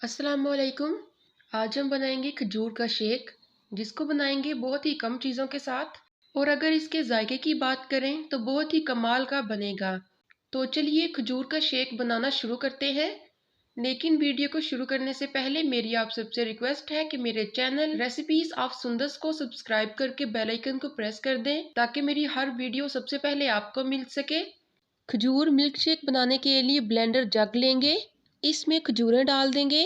अस्सलामुअलैकुम। आज हम बनाएंगे खजूर का शेक, जिसको बनाएंगे बहुत ही कम चीज़ों के साथ। और अगर इसके जायके की बात करें तो बहुत ही कमाल का बनेगा। तो चलिए खजूर का शेक बनाना शुरू करते हैं। लेकिन वीडियो को शुरू करने से पहले मेरी आप सबसे रिक्वेस्ट है कि मेरे चैनल रेसिपीज ऑफ सुंदस को सब्सक्राइब करके बेल आइकन को प्रेस कर दें, ताकि मेरी हर वीडियो सबसे पहले आपको मिल सके। खजूर मिल्क शेक बनाने के लिए ब्लेंडर जग लेंगे, इसमें खजूरें डाल देंगे।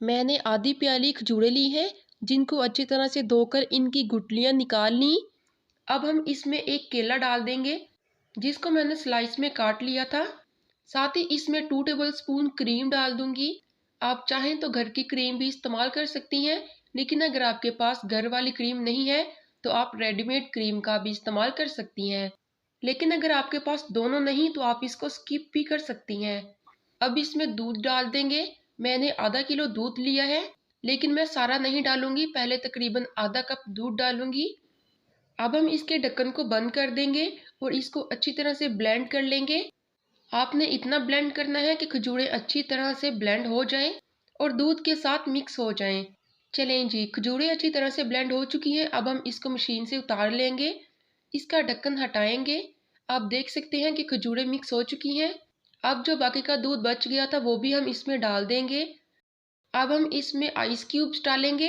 मैंने आधी प्याली खजूरें ली हैं, जिनको अच्छी तरह से धोकर इनकी गुठलियाँ निकाल ली। अब हम इसमें एक केला डाल देंगे, जिसको मैंने स्लाइस में काट लिया था। साथ ही इसमें 2 टेबलस्पून क्रीम डाल दूंगी। आप चाहें तो घर की क्रीम भी इस्तेमाल कर सकती हैं, लेकिन अगर आपके पास घर वाली क्रीम नहीं है तो आप रेडीमेड क्रीम का भी इस्तेमाल कर सकती हैं। लेकिन अगर आपके पास दोनों नहीं तो आप इसको स्किप भी कर सकती हैं। अब इसमें दूध डाल देंगे। मैंने आधा किलो दूध लिया है, लेकिन मैं सारा नहीं डालूंगी, पहले तकरीबन आधा कप दूध डालूंगी। अब हम इसके ढक्कन को बंद कर देंगे और इसको अच्छी तरह से ब्लेंड कर लेंगे। आपने इतना ब्लेंड करना है कि खजूरें अच्छी तरह से ब्लेंड हो जाएं और दूध के साथ मिक्स हो जाएं। चलें जी, खजूरें अच्छी तरह से ब्लेंड हो चुकी हैं। अब हम इसको मशीन से उतार लेंगे, इसका ढक्कन हटाएंगे। आप देख सकते हैं कि खजूरें मिक्स हो चुकी हैं। अब जो बाकी का दूध बच गया था वो भी हम इसमें डाल देंगे। अब हम इसमें आइस क्यूब्स डालेंगे।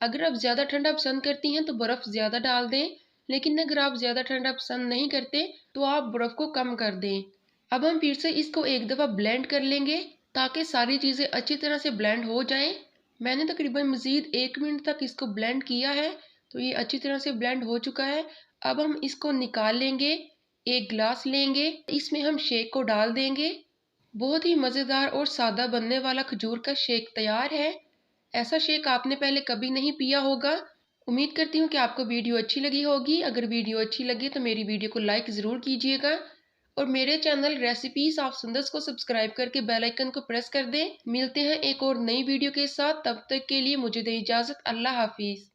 अगर आप ज़्यादा ठंडा पसंद करती हैं तो बर्फ़ ज़्यादा डाल दें, लेकिन अगर आप ज़्यादा ठंडा पसंद नहीं करते तो आप बर्फ़ को कम कर दें। अब हम फिर से इसको एक दफ़ा ब्लेंड कर लेंगे, ताकि सारी चीज़ें अच्छी तरह से ब्लेंड हो जाएं। मैंने तकरीबन मज़ीद 1 मिनट तक इसको ब्लेंड किया है, तो ये अच्छी तरह से ब्लेंड हो चुका है। अब हम इसको निकाल लेंगे। एक गिलास लेंगे, इसमें हम शेक को डाल देंगे। बहुत ही मज़ेदार और सादा बनने वाला खजूर का शेक तैयार है। ऐसा शेक आपने पहले कभी नहीं पिया होगा। उम्मीद करती हूँ कि आपको वीडियो अच्छी लगी होगी। अगर वीडियो अच्छी लगी तो मेरी वीडियो को लाइक ज़रूर कीजिएगा और मेरे चैनल रेसिपीज ऑफ सुंदर्स को सब्सक्राइब करके बेल आइकन को प्रेस कर दें। मिलते हैं एक और नई वीडियो के साथ, तब तक के लिए मुझे दें इजाज़त। अल्लाह हाफिज़।